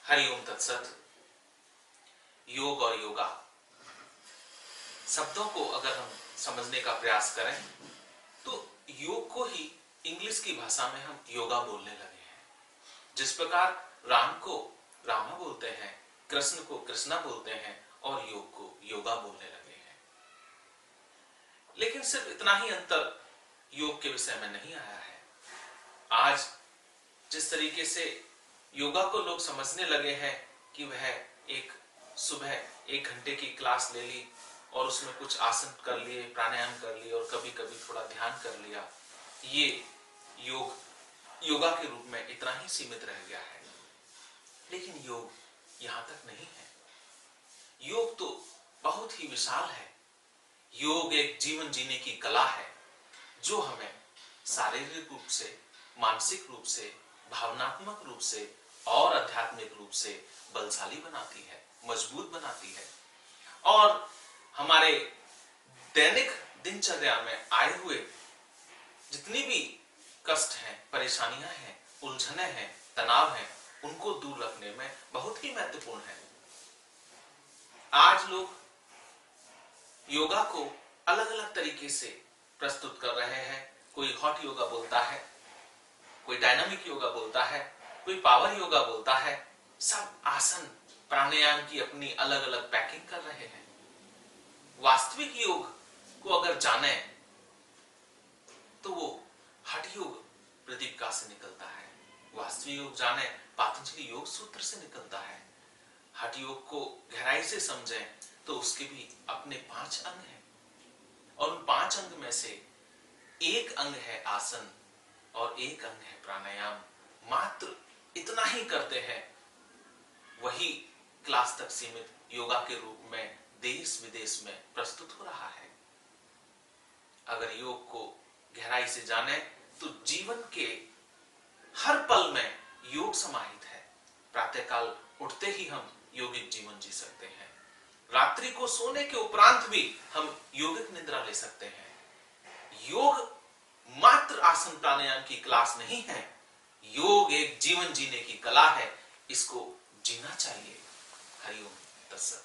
हरिओम तत्सत। योग और योगा शब्दों को अगर हम समझने का प्रयास करें तो योग को ही इंग्लिश की भाषा में हम योगा बोलने लगे हैं। जिस प्रकार राम को रामा बोलते हैं, कृष्ण को कृष्णा बोलते हैं और योग को योगा बोलने लगे हैं। लेकिन सिर्फ इतना ही अंतर योग के विषय में नहीं आया है। आज जिस तरीके से योगा को लोग समझने लगे हैं कि वह एक सुबह 1 घंटे की क्लास ले ली और उसमें कुछ आसन कर लिए, प्राणायाम कर लिए और कभी कभी थोड़ा ध्यान कर लिया, ये योगा के रूप में इतना ही सीमित रह गया है। लेकिन योग यहां तक नहीं है। योग तो बहुत ही विशाल है। योग एक जीवन जीने की कला है जो हमें शारीरिक रूप से, मानसिक रूप से, भावनात्मक रूप से और आध्यात्मिक रूप से बलशाली बनाती है, मजबूत बनाती है और हमारे दैनिक दिनचर्या में आए हुए जितनी भी कष्ट हैं, परेशानियां हैं, उलझने हैं, तनाव हैं, उनको दूर रखने में बहुत ही महत्वपूर्ण है। आज लोग योगा को अलग अलग तरीके से प्रस्तुत कर रहे हैं। कोई हॉट योगा बोलता है, कोई डायनामिक योगा बोलता है, कोई पावर योगा बोलता है। सब आसन प्राणायाम की अपनी अलग अलग पैकिंग कर रहे हैं। वास्तविक योग को अगर जाने तो वो हठ योग प्रदीपिका से निकलता है। वास्तविक योग जाने पतंजलि योग सूत्र से निकलता है। हठ योग को गहराई से समझें तो उसके भी अपने 5 अंग हैं और उन 5 अंग में से एक अंग है आसन और एक अंग है प्राणायाम। मात्र इतना ही करते हैं, वही क्लास तक सीमित योगा के रूप में देश विदेश में प्रस्तुत हो रहा है। अगर योग को गहराई से जाने तो जीवन के हर पल में योग समाहित है। प्रातःकाल उठते ही हम योगिक जीवन जी सकते हैं। रात्रि को सोने के उपरांत भी हम योगिक निद्रा ले सकते हैं। योग मात्र आसन प्राणायाम की क्लास नहीं है। योग एक जीवन जीने की कला है। इसको जीना चाहिए। हरिओम तत्सत।